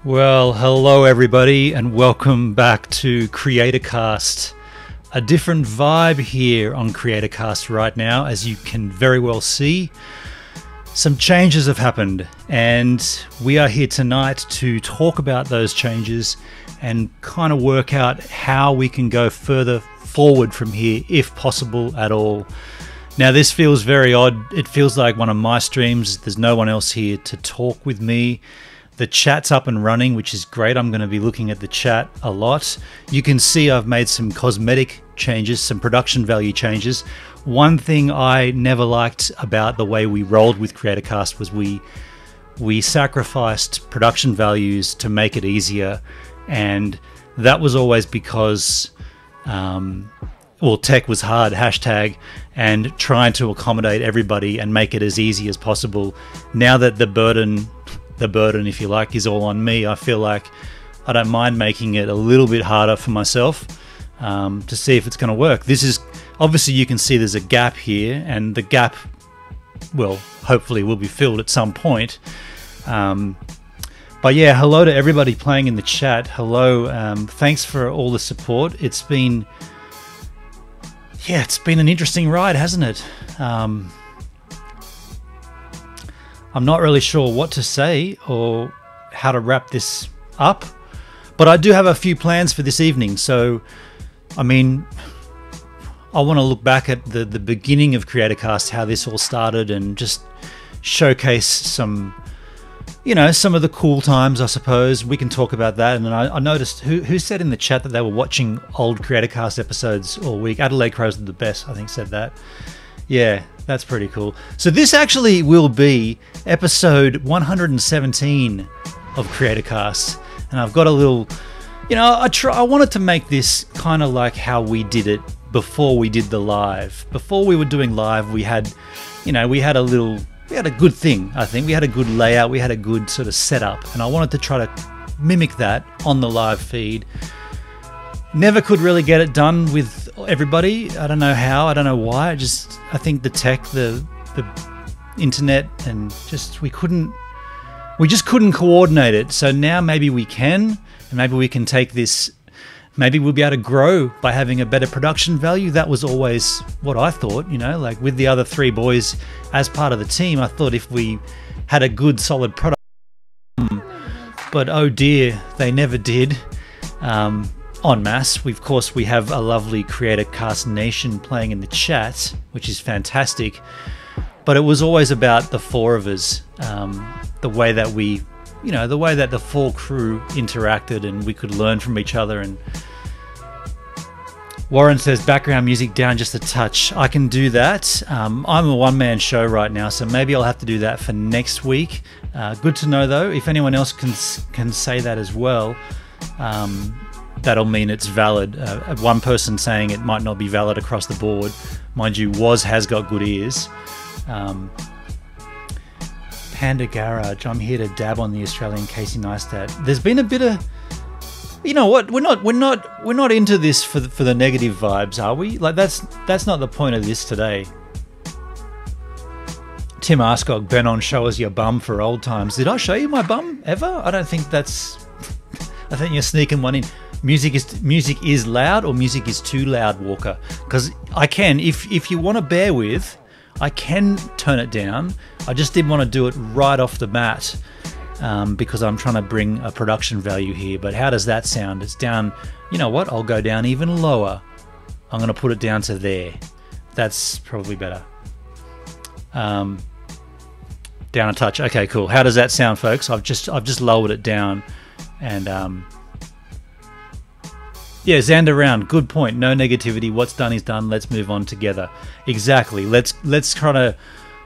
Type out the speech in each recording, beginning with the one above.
Well, hello everybody and welcome back to CreatorCast. A different vibe here on CreatorCast right now, as you can very well see. Some changes have happened and we are here tonight to talk about those changes and kind of work out how we can go further forward from here, if possible at all. Now this feels very odd. It feels like one of my streams. There's no one else here to talk with me. The chat's up and running, which is great. I'm going to be looking at the chat a lot. You can see I've made some cosmetic changes, some production value changes. One thing I never liked about the way we rolled with CreatorCast was we sacrificed production values to make it easier, and that was always because well, tech was hard, hashtag, and trying to accommodate everybody and make it as easy as possible. Now that the burden, if you like, is all on me, I feel like I don't mind making it a little bit harder for myself to see if it's going to work. This is obviously, you can see there's a gap here, and the gap, well, hopefully will be filled at some point. But yeah, hello to everybody playing in the chat. Hello, thanks for all the support. It's been an interesting ride, hasn't it? I'm not really sure what to say or how to wrap this up, but I do have a few plans for this evening. So, I mean, I want to look back at the beginning of CreatorCast, how this all started, and just showcase some, you know, some of the cool times, I suppose. We can talk about that. And then I noticed, who said in the chat that they were watching old CreatorCast episodes all week? Adelaide Crows are the best, I think, said that. Yeah, that's pretty cool. So this actually will be episode 117 of CreatorCast, and I've got a little, you know, I wanted to make this kind of like how we did it before we did the live. Before we were doing live, we had, you know, we had a good thing. I think we had a good layout, we had a good sort of setup, and I wanted to try to mimic that on the live feed. Never could really get it done with everybody. I don't know how, I don't know why. I think the tech, the internet, and we just couldn't coordinate it. So now maybe we can, and maybe we can take this, maybe we'll be able to grow by having a better production value. That was always what I thought, you know, like with the other three boys as part of the team, I thought if we had a good solid product, but oh dear, they never did. En masse. Of course, we have a lovely CreatorCast Nation playing in the chat, which is fantastic. But it was always about the four of us, the way that we, you know, the way that the full crew interacted and we could learn from each other. And Warren says background music down just a touch. I can do that. I'm a one-man show right now, so maybe I'll have to do that for next week. Good to know though. If anyone else can say that as well. That'll mean it's valid. One person saying it might not be valid across the board. Mind you, has got good ears. Panda Garage, I'm here to dab on the Australian Casey Neistat. There's been a bit of, you know what? We're not into this for the negative vibes, are we? Like that's not the point of this today. Tim Askog, Benon, show us your bum for old times. Did I show you my bum ever? I don't think that's. I think you're sneaking one in. Music is loud, or music is too loud, Walker? Because I can, if you want to bear with, I can turn it down. I just didn't want to do it right off the bat because I'm trying to bring a production value here. But how does that sound? It's down. You know what? I'll go down even lower. I'm going to put it down to there. That's probably better. Down a touch. Okay, cool. How does that sound, folks? I've just lowered it down, and yeah, Xander Round, good point. No negativity. What's done is done. Let's move on together. Exactly. Let's try to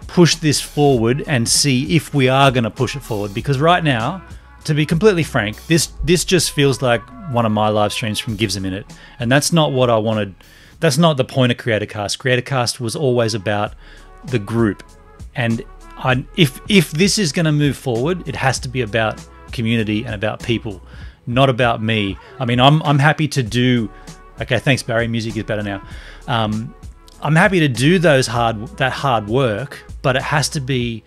push this forward and see if we are going to push it forward. Because right now, to be completely frank, this just feels like one of my live streams from GivesAMinute, and that's not what I wanted. That's not the point of CreatorCast. CreatorCast was always about the group, and if this is going to move forward, it has to be about community and about people. Not about me. I mean, I'm happy to do. Okay, thanks, Barry. Music is better now. I'm happy to do that hard work, but it has to be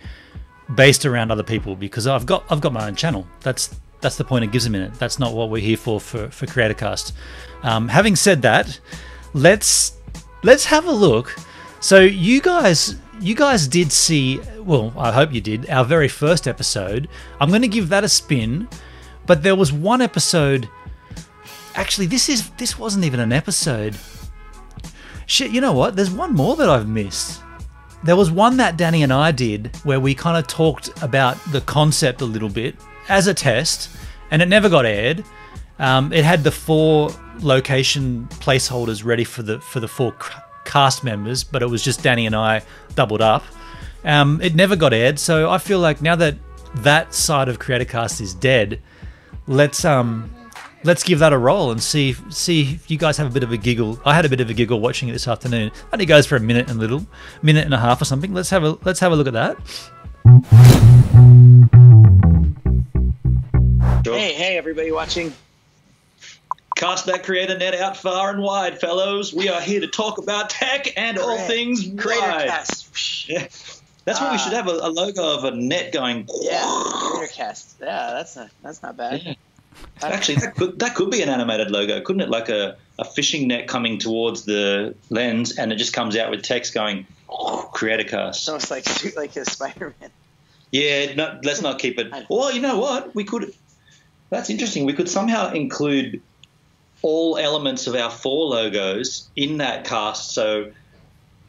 based around other people, because I've got my own channel. That's the point of GivesAMinute. That's not what we're here for CreatorCast. Having said that, let's have a look. So you guys did see, well, I hope you did, our very first episode. I'm going to give that a spin, but there was one episode. Actually, this wasn't even an episode. Shit, you know what? There's one more that I've missed. There was one that Danny and I did where we kind of talked about the concept a little bit as a test, and it never got aired. It had the 4 location placeholders ready for the 4 cast members, but it was just Danny and I doubled up. It never got aired, so I feel like now that side of CreatorCast is dead, let's give that a roll and see if you guys have a bit of a giggle. I had a bit of a giggle watching it this afternoon. It only goes for a minute and a half or something. Let's have a look at that. Hey, everybody watching. Cast that creator net out far and wide, fellows. We are here to talk about tech and all things wide. Yeah. That's what we should have, a logo of a net going. Yeah, CreatorCast. Yeah, that's not bad. Yeah. Actually, that could be an animated logo, couldn't it? Like a fishing net coming towards the lens, and it just comes out with text going, CreatorCast. It's almost like a Spider-Man. Yeah, no, let's not keep it. Well, you know what? We could. That's interesting. We could somehow include all elements of our 4 logos in that cast. So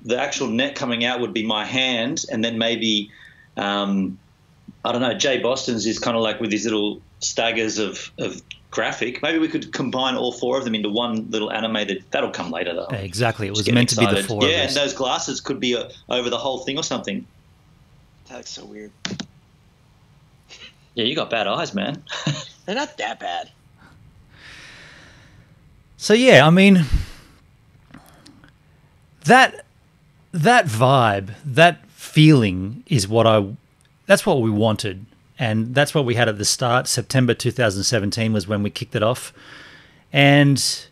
the actual net coming out would be my hand, and then maybe, I don't know, Jay Boston's is kind of like with these little staggers of graphic. Maybe we could combine all 4 of them into one little animated. That'll come later, though. Yeah, exactly. It was meant to be the 4 of us. Yeah, and those glasses could be over the whole thing or something. That looks so weird. Yeah, you got bad eyes, man. They're not that bad. So yeah, I mean, that vibe, that feeling is that's what we wanted, and that's what we had at the start. September 2017 was when we kicked it off, and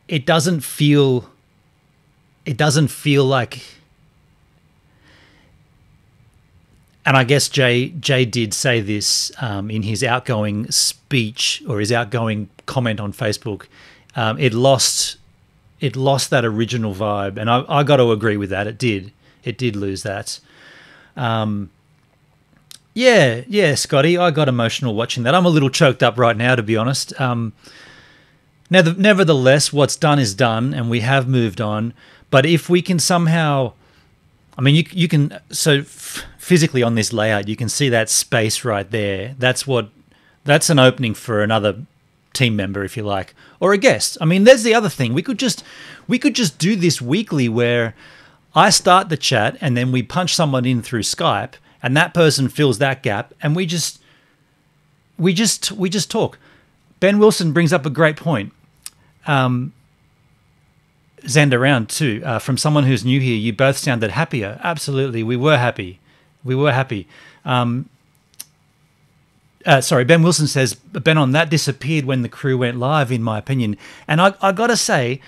it doesn't feel like. And I guess Jay did say this in his outgoing speech or his outgoing comment on Facebook. It lost that original vibe, and I got to agree with that. It did lose that. Yeah, Scotty, I got emotional watching that. I'm a little choked up right now, to be honest. Nevertheless, what's done is done, and we have moved on. But if we can somehow, I mean, you can, so physically on this layout, you can see that space right there. That's an opening for another team member, if you like, or a guest. I mean, there's the other thing. We could just do this weekly, where I start the chat and then we punch someone in through Skype, and that person fills that gap, and we just talk. Ben Wilson brings up a great point. Xander Round too. From someone who's new here, you both sounded happier. Absolutely, we were happy. Sorry, Ben Wilson says, Ben, on that disappeared when the crew went live, in my opinion. And I got to say,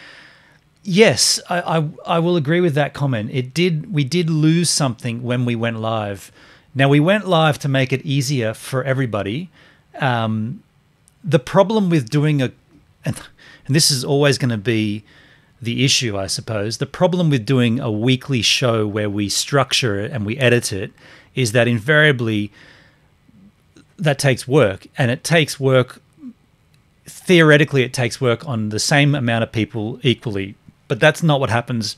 yes, I will agree with that comment. We did lose something when we went live. Now, we went live to make it easier for everybody. The problem with doing and this is always going to be the issue, I suppose. The problem with doing a weekly show where we structure it and we edit it is that invariably that takes work, and it takes work. Theoretically, it takes work on the same amount of people equally, but that's not what happens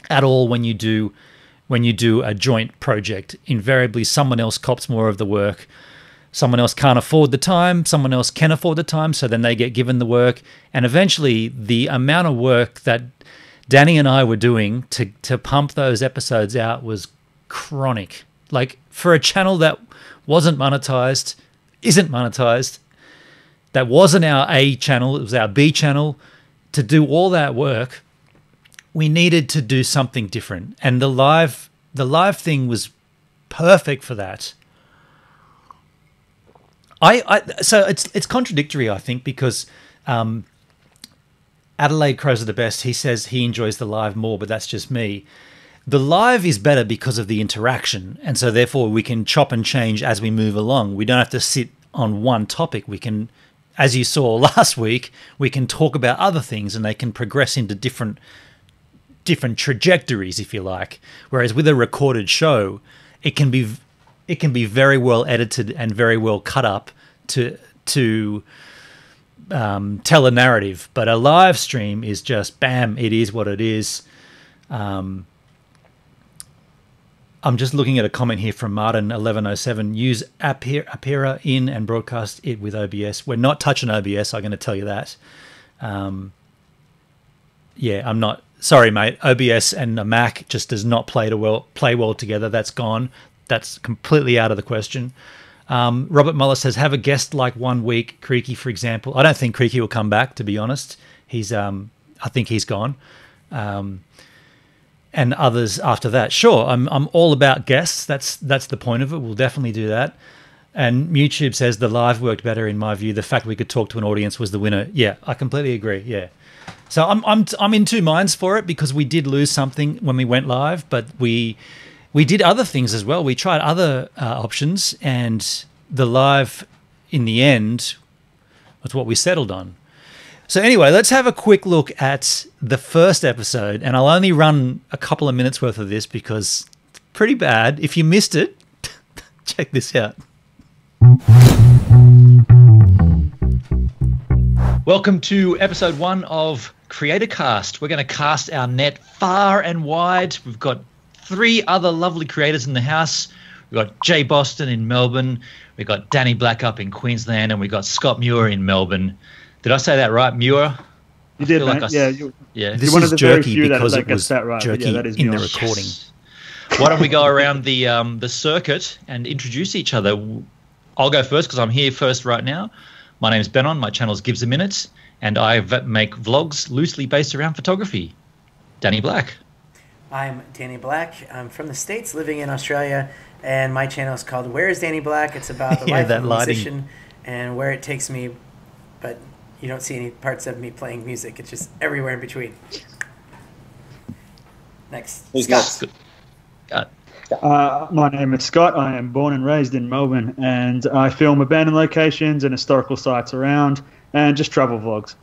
at all when you do a joint project. Invariably, someone else cops more of the work. Someone else can't afford the time. Someone else can afford the time, so then they get given the work. And eventually, the amount of work that Danny and I were doing to pump those episodes out was chronic. Like, for a channel that isn't monetized, that wasn't our A channel, it was our B channel, to do all that work, we needed to do something different. And the live thing was perfect for that. So it's contradictory, I think, because Adelaide Crows are the best. He says he enjoys the live more, but that's just me. The live is better because of the interaction, and so therefore we can chop and change as we move along. We don't have to sit on one topic. We can, as you saw last week, we can talk about other things, and they can progress into different trajectories, if you like. Whereas with a recorded show, it can be very well edited and very well cut up to tell a narrative. But a live stream is just bam, it is what it is. I'm just looking at a comment here from Martin1107. Use Apera in and broadcast it with OBS. We're not touching OBS, I'm going to tell you that. Yeah, I'm not. Sorry, mate. OBS and a Mac just does not play well together. That's gone. That's completely out of the question. Robert Muller says, have a guest like 1 week, Creaky, for example. I don't think Creaky will come back, to be honest. I think he's gone. And others after that. Sure, I'm all about guests. That's the point of it. We'll definitely do that. And MuiTube says the live worked better in my view. The fact we could talk to an audience was the winner. Yeah, I completely agree. Yeah. So I'm in two minds for it, because we did lose something when we went live, but we did other things as well. We tried other options, and the live in the end was what we settled on. So anyway, let's have a quick look at the first episode, and I'll only run a couple of minutes worth of this because it's pretty bad. If you missed it, check this out. Welcome to episode 1 of Creator Cast. We're going to cast our net far and wide. We've got 3 other lovely creators in the house. We've got Jay Boston in Melbourne. We've got Danny Black up in Queensland, and we've got Scott Muir in Melbourne. Did I say that right, Muir? You did, mate. Yeah. This is jerky because it was that right. Jerky that is in the recording. Yes. Why don't we go around the circuit and introduce each other? I'll go first because I'm here first right now. My name is Benon. My channel is GivesAMinute, and I make vlogs loosely based around photography. Danny Black. I'm Danny Black. I'm from the States, living in Australia, and my channel is called Where's Danny Black? It's about the life of a musician and where it takes me, but you don't see any parts of me playing music. It's just everywhere in between. Next. Who's next? My name is Scott. I am born and raised in Melbourne, and I film abandoned locations and historical sites around, and just travel vlogs.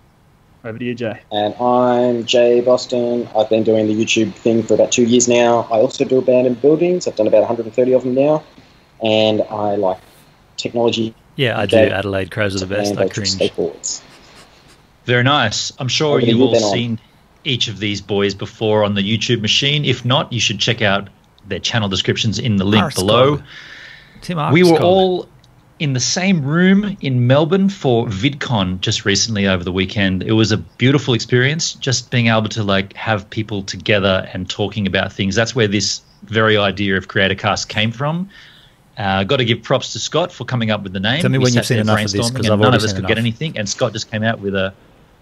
Over to you, Jay. And I'm Jay Boston. I've been doing the YouTube thing for about 2 years now. I also do abandoned buildings. I've done about 130 of them now, and I like technology. Yeah, I do. Adelaide Crows are the best. I cringe. Skateboards. Very nice. I'm sure you've all seen each of these boys before on the YouTube machine. If not, you should check out their channel descriptions in the link below. We were all in the same room in Melbourne for VidCon just recently over the weekend. It was a beautiful experience, just being able to have people together and talking about things. That's where this very idea of Creator Cast came from. Got to give props to Scott for coming up with the name. Tell me when you've seen enough of this, because none of us could get anything, and Scott just came out with a,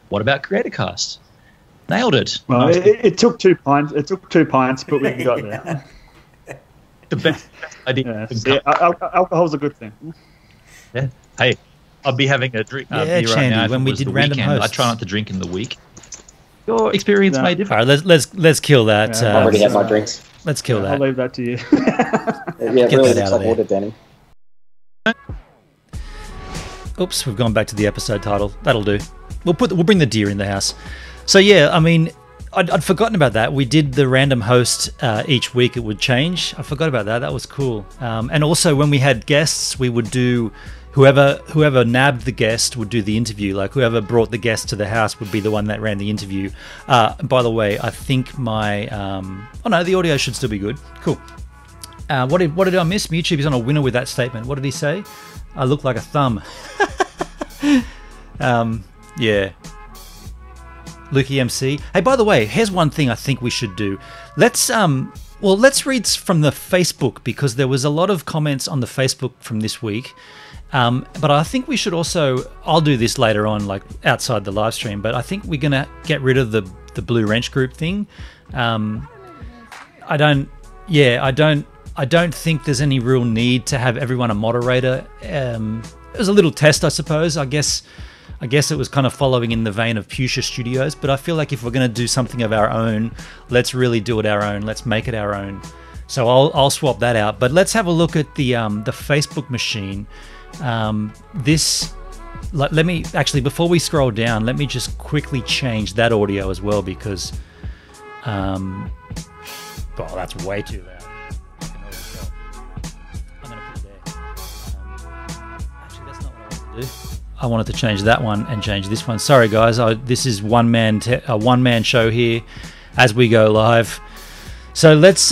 what about Creator Cast? Nailed it. Well, it took 2 pints. It took 2 pints, but we got there. The best idea. Yeah, alcohol's a good thing. Yeah. Hey, I'll be having a drink beer Chandy, right now. when we did random weekend, hosts. I try not to drink in the week. Your experience may differ. All right, let's kill that. I've already had my drinks. Let's kill that. I'll leave that to you. Yeah, it really looks like water, Danny. Oops, we've gone back to the episode title. That'll do. We'll bring the deer in the house. So yeah, I mean, I'd forgotten about that. We did the random host each week. It would change. I forgot about that. That was cool. And also when we had guests, we would do whoever nabbed the guest would do the interview. Like whoever brought the guest to the house would be the one that ran the interview. By the way, I think my oh no, the audio should still be good. Cool. What did I miss? MuiTube is on a winner with that statement. What did he say? I look like a thumb. Yeah. Lukey MC. Hey, by the way, here's one thing I think we should do. Let's read from the Facebook, because there was a lot of comments on the Facebook from this week. But I think we should also, I'll do this later on, like outside the live stream, but I think we're going to get rid of the Blue Wrench group thing. I don't think there's any real need to have everyone a moderator. It was a little test, I suppose. I guess I guess it was kind of following in the vein of Fuchsia Studios, but I feel like if we're going to do something of our own, let's really do it our own. Let's make it our own. So I'll swap that out. But let's have a look at the Facebook machine. Let me actually, before we scroll down, let me just quickly change that audio as well, because oh, that's way too loud. I can already tell. I'm gonna put it there. Actually, that's not what I wanted to do. I wanted to change that one and change this one. Sorry guys, this is a one-man show here as we go live. So let's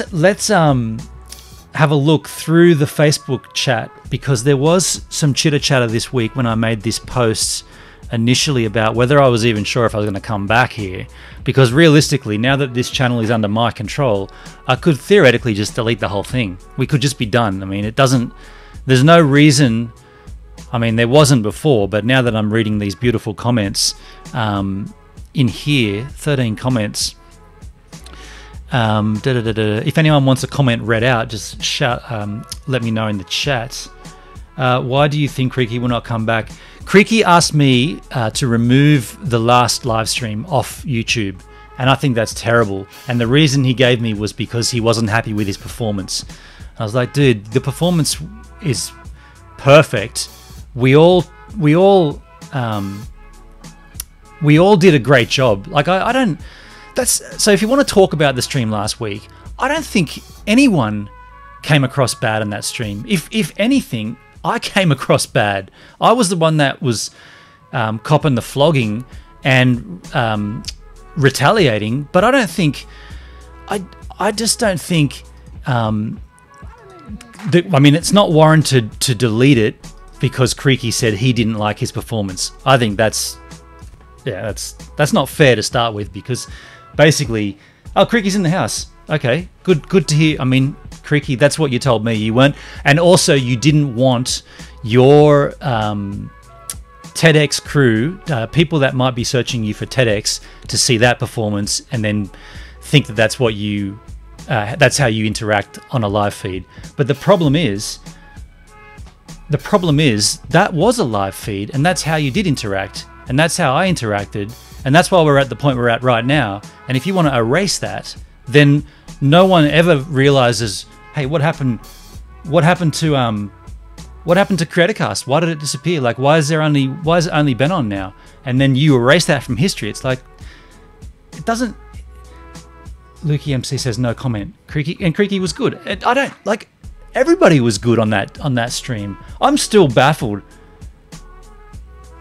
have a look through the Facebook chat, because there was some chitter chatter this week when I made this post initially about whether I was even sure if I was going to come back here, because realistically, now that this channel is under my control, I could theoretically just delete the whole thing. We could just be done. I mean, there's no reason. I mean, there wasn't before, but now that I'm reading these beautiful comments in here, 13 comments. If anyone wants a comment read out, just shout. Let me know in the chat. Why do you think Creaky will not come back? Creaky asked me to remove the last live stream off YouTube, and I think that's terrible. And the reason he gave me was because he wasn't happy with his performance. I was like, dude, the performance is perfect. We all did a great job. Like I don't. So if you want to talk about the stream last week, I don't think anyone came across bad in that stream. If anything, I came across bad. I was the one that was copping the flogging and retaliating, but I don't think, I just don't think, I mean, it's not warranted to delete it because Creaky said he didn't like his performance. I think that's not fair to start with, because basically, oh, Creaky's in the house. Okay, good to hear. I mean, Creaky, that's what you told me. You weren't, and also you didn't want your TEDx crew, people that might be searching you for TEDx, to see that performance and then think that that's what you, that's how you interact on a live feed. But the problem is that was a live feed, and that's how you did interact, and that's how I interacted. And that's why we're at the point we're at right now. And if you want to erase that, then no one ever realizes, hey, what happened to CreatorCast? Why did it disappear? Like, why is it only been on now? And then you erase that from history. It's like, it doesn't. Lukey MC says no comment. Creaky was good. I don't like. Everybody was good on that stream. I'm still baffled.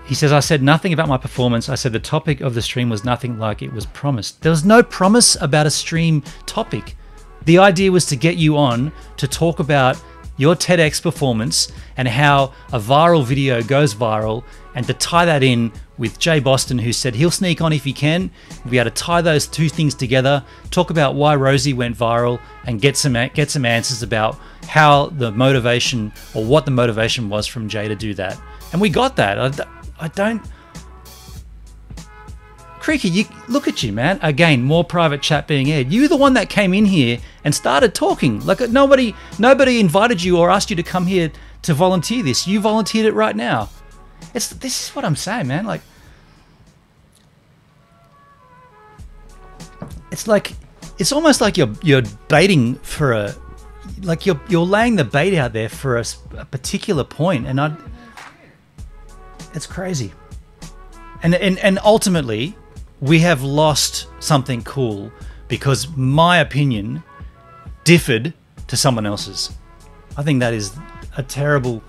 He says, I said nothing about my performance. I said the topic of the stream was nothing like it was promised. There was no promise about a stream topic. The idea was to get you on to talk about your TEDx performance and how a viral video goes viral, and to tie that in with Jay Boston, who said he'll sneak on if he can. We'll be able to tie those two things together, talk about why Rosie went viral, and get some answers about how the motivation, or what the motivation was from Jay to do that. And we got that. I don't. Creaky, look at you, man. Again, more private chat being aired. You're the one that came in here and started talking. Like, nobody invited you or asked you to come here to volunteer this. You volunteered it right now. This is what I'm saying, man. Like, it's almost like you're baiting for a, like you're laying the bait out there for a particular point, and it's crazy. And ultimately, we have lost something cool because my opinion differed to someone else's. I think that is a terrible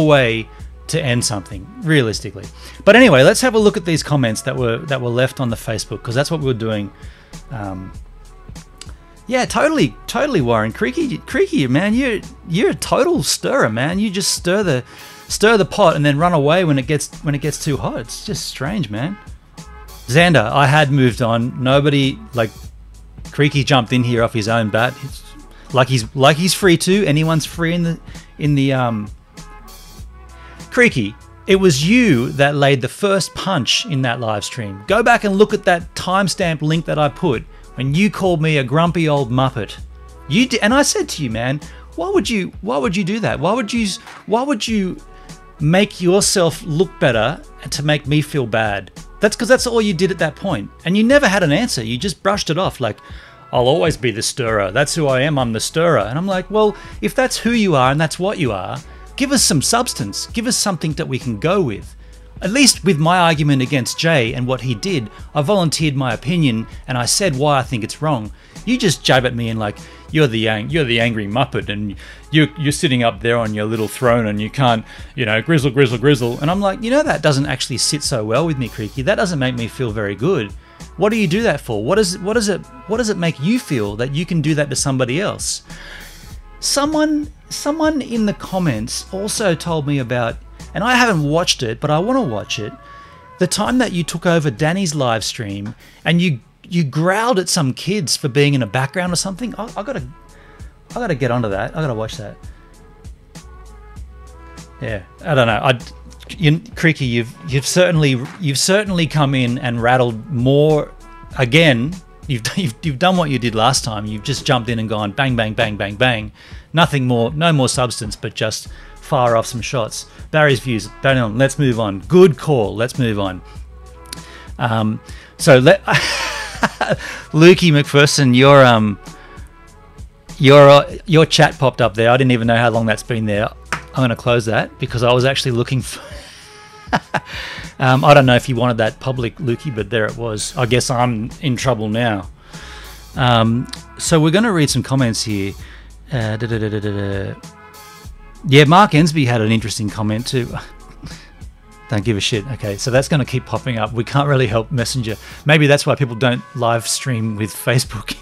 way to end something, realistically. But anyway, let's have a look at these comments that were left on the Facebook, because that's what we were doing. Yeah, totally, Warren. Creaky, man, you're a total stirrer, man. You just stir the pot and then run away when it gets too hot. It's just strange, man. Xander, I had moved on. Nobody, like, Creaky jumped in here off his own bat. It's like he's free too. Anyone's free in the Creaky, it was you that laid the first punch in that live stream. Go back and look at that timestamp link that I put when you called me a grumpy old muppet. And I said to you, man, why would you do that? Why would you make yourself look better and to make me feel bad. That's because that's all you did at that point. And you never had an answer. You just brushed it off like, I'll always be the stirrer. That's who I am. I'm the stirrer. And I'm like, well, if that's who you are and that's what you are, give us some substance. Give us something that we can go with. At least with my argument against Jay and what he did, I volunteered my opinion and I said why I think it's wrong. You just jab at me and like, you're the angry Muppet and you're sitting up there on your little throne and you can't, grizzle, grizzle, grizzle. And I'm like, that doesn't actually sit so well with me, Creaky. That doesn't make me feel very good. What do you do that for? What does it make you feel that you can do that to somebody else? Someone in the comments also told me about, and I haven't watched it, but I want to watch it, the time that you took over Danny's live stream and you growled at some kids for being in a background or something. I gotta get onto that. I gotta watch that. Yeah, I don't know. Creaky, you've certainly come in and rattled more. Again, you've done what you did last time. You've just jumped in and gone bang, bang, bang, bang, bang. Nothing more, no more substance, but just fire off some shots. Barry's views. Let's move on. Good call. Let's move on. Lukey McPherson, your chat popped up there. I didn't even know how long that's been there. I'm going to close that because I was actually looking for. I don't know if you wanted that public, Lukey, but there it was. I guess I'm in trouble now. So we're going to read some comments here. Yeah, Mark Ensby had an interesting comment too. Don't give a shit. Okay, so that's going to keep popping up. We can't really help Messenger. Maybe that's why people don't live stream with Facebook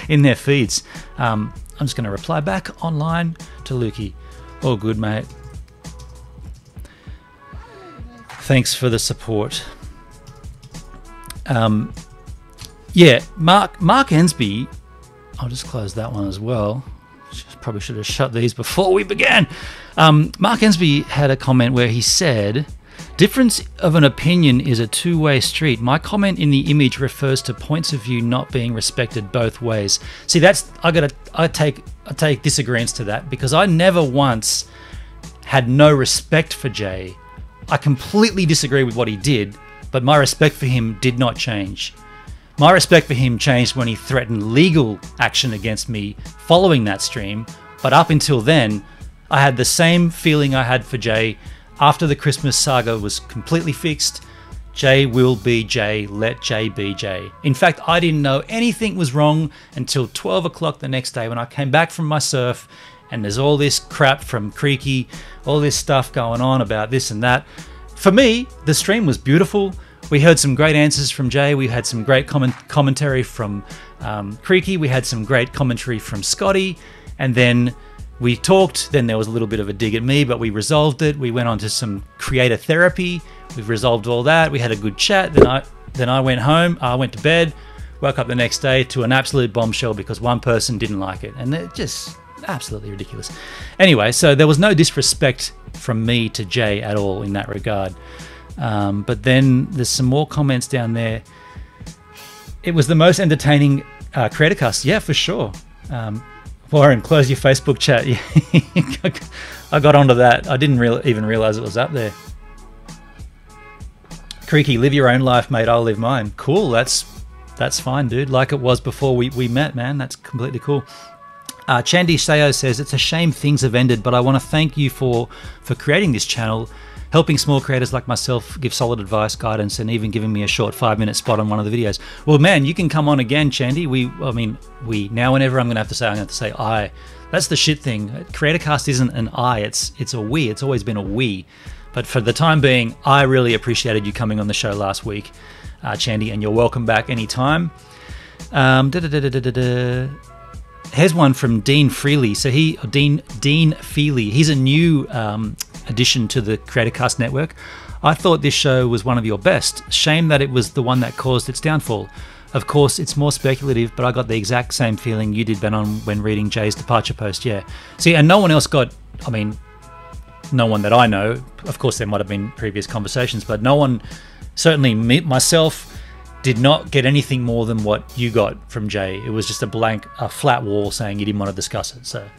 in their feeds. I'm just going to reply back online to Lukey. All good, mate. Thanks for the support. Yeah, Mark Ensby. I'll just close that one as well. Probably should have shut these before we began. Mark Ensby had a comment where he said, difference of an opinion is a two-way street. My comment in the image refers to points of view not being respected both ways. See, that's I take disagreements to that because I never once had no respect for Jay. I completely disagree with what he did, but my respect for him did not change. My respect for him changed when he threatened legal action against me following that stream, but up until then, I had the same feeling I had for Jay. After the Christmas saga was completely fixed, Jay will be Jay, let Jay be Jay. In fact, I didn't know anything was wrong until 12 o'clock the next day when I came back from my surf and there's all this crap from Creaky, all this stuff going on about this and that. For me, the stream was beautiful. We heard some great answers from Jay. We had some great commentary from Creaky. We had some great commentary from Scotty. And then we talked. Then there was a little bit of a dig at me, but we resolved it. We went on to some creator therapy. We've resolved all that. We had a good chat. Then I went home. I went to bed. Woke up the next day to an absolute bombshell because one person didn't like it. And it just absolutely ridiculous. Anyway, so there was no disrespect from me to Jay at all in that regard. But then there's some more comments down there. It was the most entertaining creator cast. Yeah, for sure. Warren, close your Facebook chat. I got onto that. I didn't even realize it was up there. Creaky, live your own life, mate. I'll live mine. Cool. That's fine, dude. Like it was before we met, man. That's completely cool. Chandy Sayo says, it's a shame things have ended, but I want to thank you for creating this channel, helping small creators like myself give solid advice, guidance, and even giving me a short 5-minute spot on one of the videos. Well, man, you can come on again, Chandy. Now whenever I'm going to have to say I. That's the shit thing. CreatorCast isn't an I, it's a we. It's always been a we. But for the time being, I really appreciated you coming on the show last week, Chandy, and you're welcome back anytime. Here's one from Dean Freely. So Dean Feely. He's a new addition to the CreatorCast network. I thought this show was one of your best. Shame that it was the one that caused its downfall. Of course, it's more speculative, but I got the exact same feeling you did, Ben, on when reading Jay's departure post. Yeah. See, and no one else got. No one that I know. Of course, there might have been previous conversations, but no one, certainly myself, did not get anything more than what you got from Jay. It was just a flat wall saying you didn't want to discuss it. So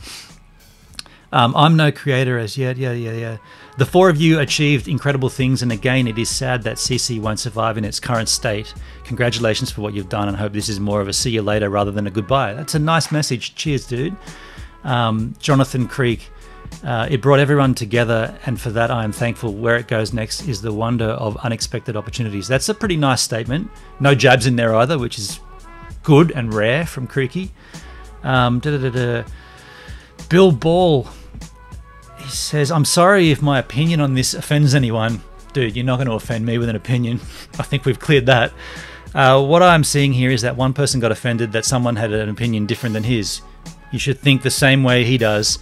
I'm no creator as yet. Yeah. The four of you achieved incredible things, and again, it is sad that CC won't survive in its current state. Congratulations for what you've done, and hope this is more of a see you later rather than a goodbye. That's a nice message. Cheers, dude. Jonathan Creek. It brought everyone together, and for that I am thankful. Where it goes next is the wonder of unexpected opportunities. That's a pretty nice statement. No jabs in there either, which is good and rare from Creaky. Bill Ball, he says, I'm sorry if my opinion on this offends anyone. Dude, you're not going to offend me with an opinion. I think we've cleared that. What I'm seeing here is that one person got offended that someone had an opinion different than his. You should think the same way he does.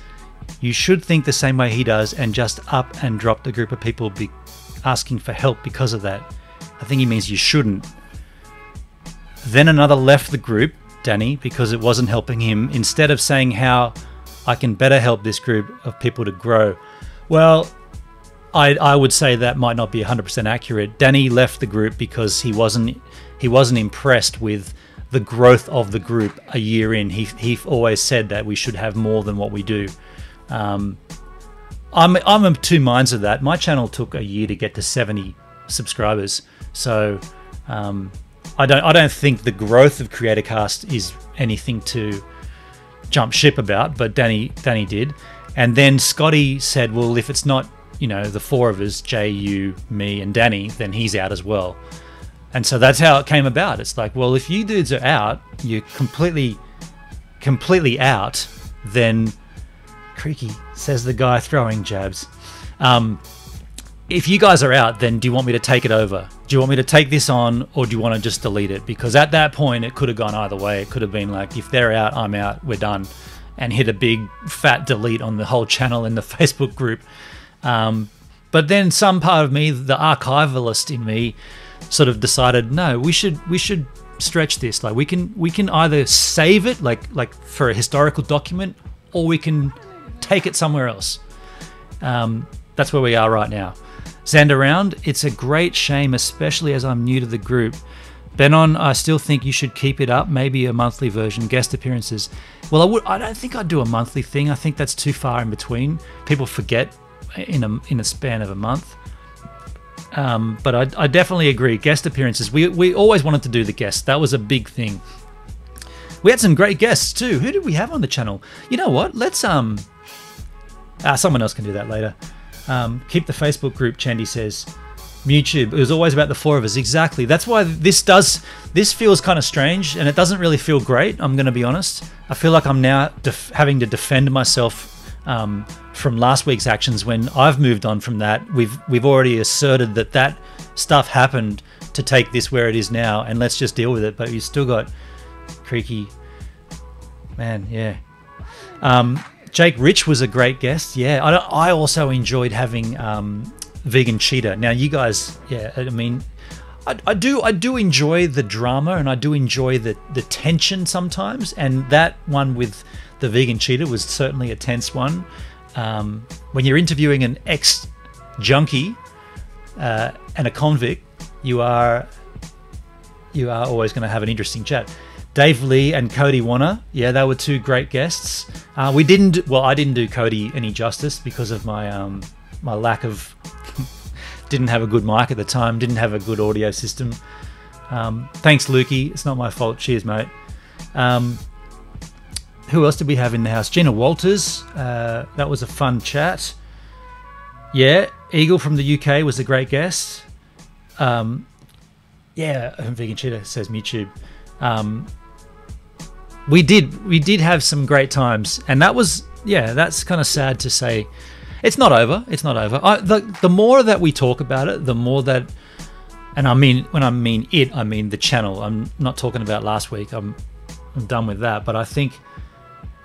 And just up and drop the group of people asking for help because of that. I think he means you shouldn't. Then another left the group, Danny, because it wasn't helping him, instead of saying how I can better help this group of people to grow. Well, I would say that might not be 100% accurate. Danny left the group because he wasn't impressed with the growth of the group a year in. He always said that we should have more than what we do. I'm of two minds of that. My channel took a year to get to 70 subscribers, so I don't think the growth of CreatorCast is anything to jump ship about, but Danny did. And then Scotty said, well, if it's not, the four of us, Jay, you, me, and Danny, then he's out as well. And so that's how it came about. It's like, well, if you dudes are out, you're completely out, then Creaky, says the guy throwing jabs. If you guys are out, then do you want me to take it over? Do you want me to take this on, or do you want to just delete it? Because at that point, it could have gone either way. It could have been like, if they're out, I'm out, we're done, and hit a big fat delete on the whole channel in the Facebook group. But then some part of me, the archivalist in me, sort of decided, no, we should stretch this. Like we can either save it, like for a historical document, or we can take it somewhere else. That's where we are right now. Zandaround, it's a great shame, especially as I'm new to the group. Benon, I still think you should keep it up, maybe a monthly version, guest appearances. Well, I don't think I'd do a monthly thing. I think that's too far in between. People forget in a span of a month. But I definitely agree. Guest appearances. We always wanted to do the guests. That was a big thing. We had some great guests too. Who did we have on the channel? You know what? Let's someone else can do that later. Keep the Facebook group, Chandy says. MuiTube, it was always about the four of us. Exactly. That's why this feels kind of strange, and it doesn't really feel great, I'm going to be honest. I feel like I'm now having to defend myself from last week's actions when I've moved on from that. We've already asserted that stuff happened to take this where it is now, and let's just deal with it. But you still got Creaky. Man, yeah. Jake Rich was a great guest. Yeah, I also enjoyed having Vegan Cheetah. Now, you guys, yeah, I mean, I do enjoy the drama, and I do enjoy the tension sometimes. And that one with the Vegan Cheetah was certainly a tense one. When you're interviewing an ex-junkie and a convict, you are always going to have an interesting chat. Dave Lee and Cody Warner, yeah, they were two great guests. I didn't do Cody any justice because of my my lack of didn't have a good mic at the time, didn't have a good audio system. Thanks, Lukey. It's not my fault. Cheers, mate. Who else did we have in the house? Gina Walters. That was a fun chat. Yeah, Eagle from the UK was a great guest. Yeah, Vegan Cheetah says MuiTube. We did have some great times, and that was, yeah, that's kind of sad to say. It's not over. It's not over. The more that we talk about it, the more that, and I mean, when I mean it, I mean the channel. I'm not talking about last week. I'm done with that. But I think,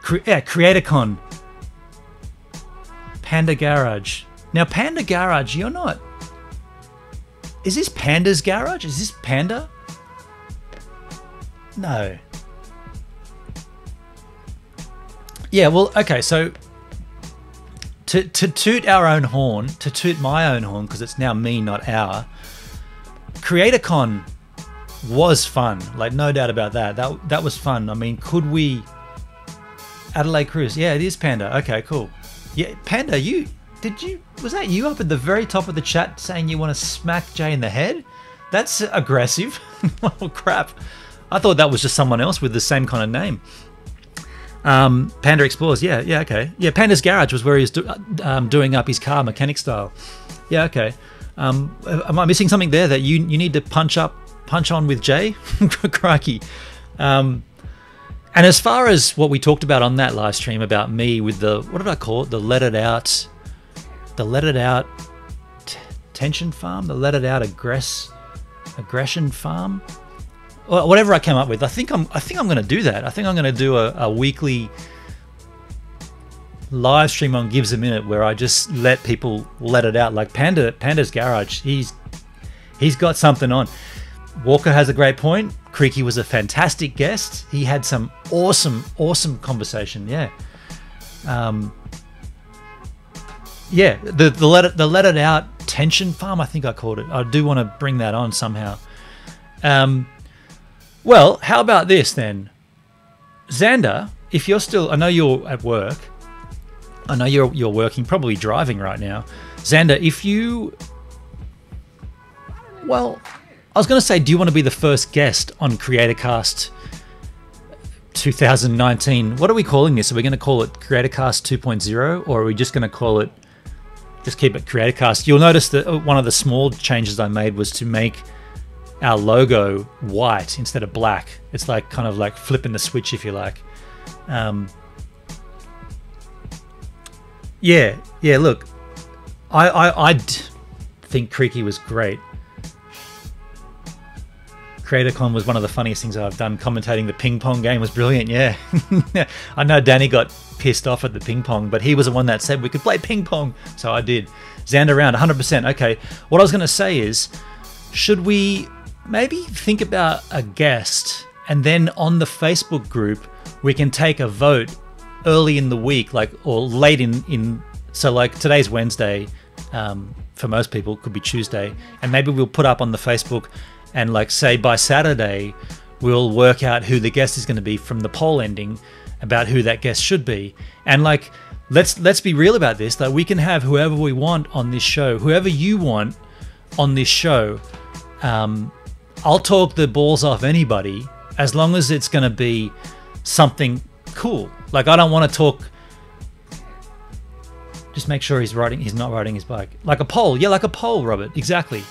CreatorCon, Panda Garage. Now, Panda Garage, you're not. Is this Panda's Garage? Is this Panda? No. Yeah, well, okay, so to toot our own horn, to toot my own horn, because it's now me, not our, CreatorCon was fun, like no doubt about that. That was fun. I mean, could we... Adelaide Cruise, yeah, it is Panda. Okay, cool. Yeah, Panda, was that you up at the very top of the chat saying you want to smack Jay in the head? That's aggressive. Oh crap! I thought that was just someone else with the same kind of name. Panda Explores. Yeah, okay. Yeah, Panda's Garage was where he was doing up his car mechanic style. Yeah, okay. Am I missing something there that you need to punch on with Jay? Crikey. And as far as what we talked about on that live stream about me with the, what did I call it? The let it out tension farm, the let it out aggression farm. Well, whatever I came up with, I think I'm going to do that. I think I'm going to do a weekly live stream on GivesAMinute where I just let people let it out. Like Panda's Garage, he's got something on. Walker has a great point. Creaky was a fantastic guest. He had some awesome conversation. Yeah. Yeah, the let it out tension farm, I think I called it. I do want to bring that on somehow. Well, how about this then? Xander, if you're still, I know you're at work. I know you're working, probably driving right now. Xander, if you, well, I was going to say, do you want to be the first guest on CreatorCast 2019? What are we calling this? Are we going to call it CreatorCast 2.0, or are we just going to call it, just keep it CreatorCast? You'll notice that one of the small changes I made was to make our logo white instead of black. It's like kind of like flipping the switch, if you like. Yeah. Look, I think Creaky was great. CreatorCon was one of the funniest things I've done. Commentating the ping pong game was brilliant. Yeah, I know Danny got pissed off at the ping pong, but he was the one that said we could play ping pong, so I did. Xander around 100%. Okay, what I was going to say is, should we maybe think about a guest, and then on the Facebook group we can take a vote early in the week, like, or late in so like today's Wednesday, for most people could be Tuesday, and maybe we'll put up on the Facebook, and like say by Saturday we'll work out who the guest is going to be from the poll ending about who that guest should be. And like, let's be real about this, that we can have whoever we want on this show, whoever you want on this show. I'll talk the balls off anybody as long as it's going to be something cool. Like, I don't want to talk, just make sure he's not riding his bike. Like a poll. Yeah, like a poll, Robert. Exactly.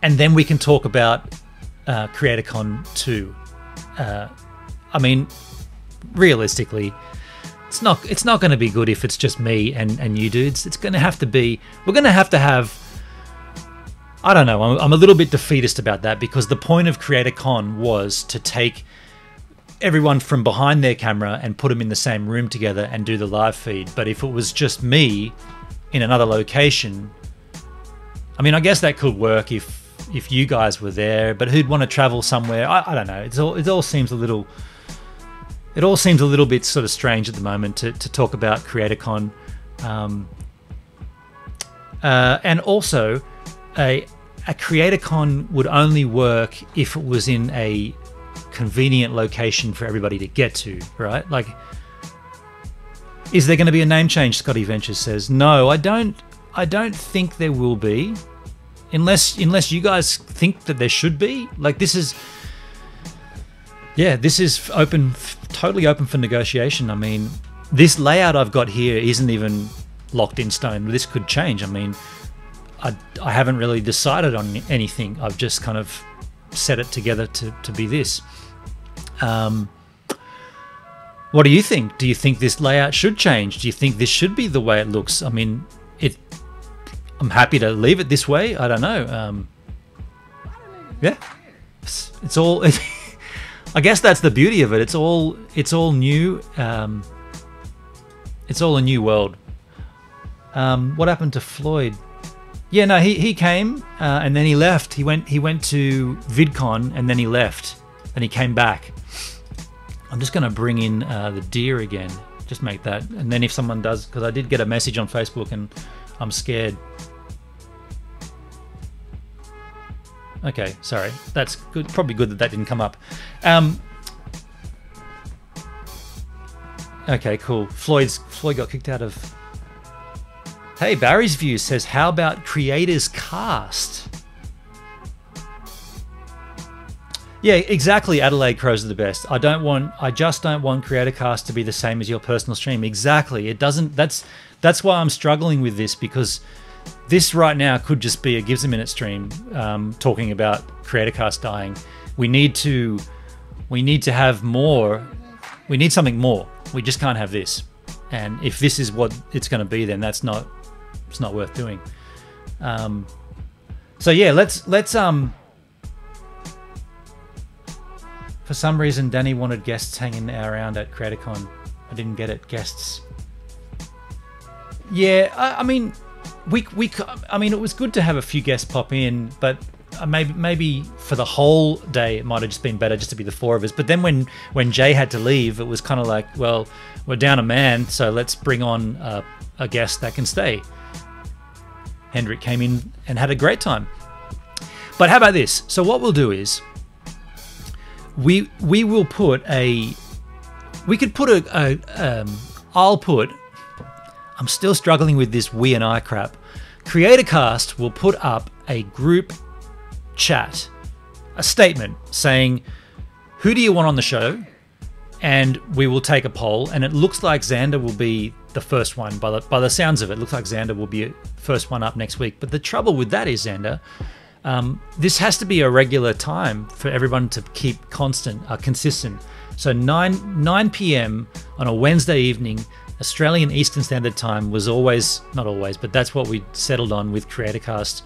And then we can talk about CreatorCon 2. I mean, realistically, it's not going to be good if it's just me and you dudes. It's going to have to be, we're going to have, I don't know, I'm a little bit defeatist about that, because the point of CreatorCon was to take everyone from behind their camera and put them in the same room together and do the live feed. But if it was just me in another location, I mean, I guess that could work if you guys were there, but who'd want to travel somewhere? I don't know. It all seems a little bit sort of strange at the moment to talk about CreatorCon. And also, a CreatorCon would only work if it was in a convenient location for everybody to get to, right? Like, is there going to be a name change? Scotty Ventures says no. I don't think there will be, unless you guys think that there should be. Like, this is open, totally open for negotiation. I mean, this layout I've got here isn't even locked in stone. This could change. I mean, I haven't really decided on anything. I've just kind of set it together to be this. What do you think? Do you think this layout should change? Do you think this should be the way it looks? I mean, I'm happy to leave it this way. I don't know. Yeah, it's all. I guess that's the beauty of it. It's all new. It's all a new world. What happened to Floyd? Yeah, no, he came and then he left. He went to VidCon and then he left. Then he came back. I'm just going to bring in the deer again. Just make that. And then if someone does, because I did get a message on Facebook and I'm scared. Okay, sorry. That's good. Probably good that didn't come up. Okay, cool. Floyd got kicked out of... Hey, Barry's View says, how about Creators Cast? Yeah, exactly. Adelaide Crows are the best. I just don't want Creator Cast to be the same as your personal stream. Exactly. It doesn't. That's why I'm struggling with this, because this right now could just be a GivesAMinute stream talking about Creator Cast dying. We need to have more. We need something more. We just can't have this. And if this is what it's going to be, then it's not worth doing. So yeah, let's for some reason, Danny wanted guests hanging around at CreatorCon. I didn't get it. Guests. Yeah, I mean, it was good to have a few guests pop in, but maybe for the whole day, it might have just been better just to be the four of us. But then when Jay had to leave, it was kind of like, well, we're down a man, so let's bring on a guest that can stay. Hendrik came in and had a great time. But how about this? So what we'll do is, we will put I'm still struggling with this we and I crap. CreatorCast will put up a group chat, a statement saying, who do you want on the show? And we will take a poll, and it looks like Xander will be the first one. By the sounds of it, looks like Xander will be first one up next week. But the trouble with that is, Xander, this has to be a regular time for everyone to keep consistent. So 9 p.m. on a Wednesday evening, Australian Eastern Standard Time was not always, but that's what we settled on with CreatorCast.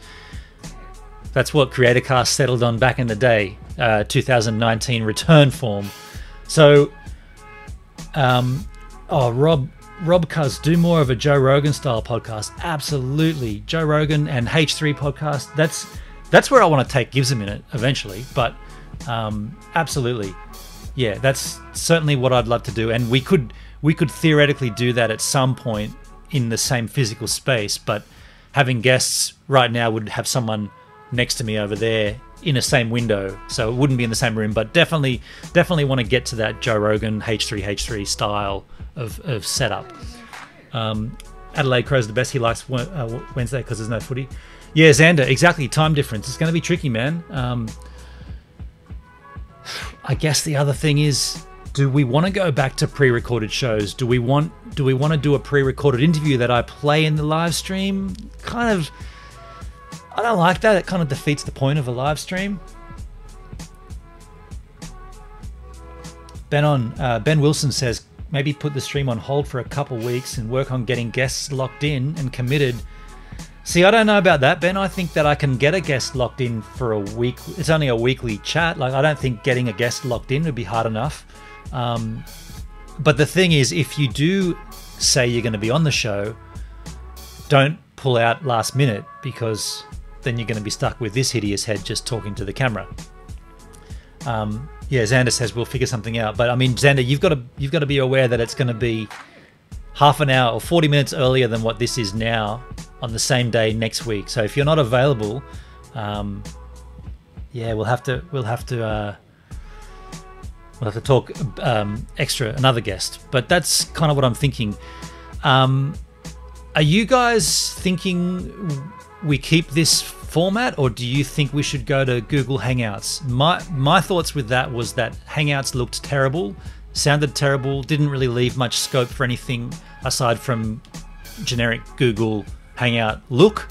That's what CreatorCast settled on back in the day, 2019 return form. So, Rob Cuz, do more of a Joe Rogan style podcast. Absolutely, Joe Rogan and H3 podcast. That's where I want to take GivesAMinute eventually, but absolutely, yeah, that's certainly what I'd love to do. And we could theoretically do that at some point in the same physical space, but having guests right now would have someone next to me over there in the same window, so it wouldn't be in the same room. But definitely want to get to that Joe Rogan H3 style of setup. Adelaide Crow's the best. He likes Wednesday because there's no footy. Yeah, Xander, exactly. Time difference. It's going to be tricky, man. I guess the other thing is, do we want to go back to pre-recorded shows? Do we want to do a pre-recorded interview that I play in the live stream? Kind of, I don't like that. It kind of defeats the point of a live stream. Ben Wilson says, maybe put the stream on hold for a couple weeks and work on getting guests locked in and committed. See, I don't know about that, Ben. I think that I can get a guest locked in for a week. It's only a weekly chat. Like, I don't think getting a guest locked in would be hard enough. But the thing is, if you do say you're going to be on the show, don't pull out last minute, because then you're going to be stuck with this hideous head just talking to the camera. Yeah, Xander says we'll figure something out. But I mean, Xander, you've got to be aware that it's going to be half an hour or 40 minutes earlier than what this is now on the same day next week. So if you're not available, yeah, we'll have to talk another guest. But that's kind of what I'm thinking. Are you guys thinking we keep this format, or do you think we should go to Google Hangouts? My thoughts with that was that Hangouts looked terrible, sounded terrible, didn't really leave much scope for anything aside from generic Google Hangout look.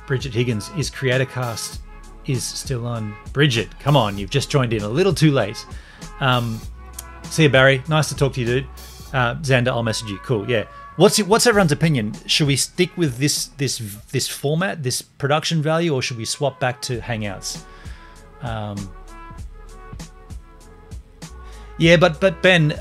Bridget Higgins, is CreatorCast is still on? Bridget, come on, you've just joined in a little too late. See you, Barry. Nice to talk to you, dude. Xander, I'll message you. Cool, yeah. What's everyone's opinion? Should we stick with this format, this production value, or should we swap back to Hangouts? Yeah, but Ben,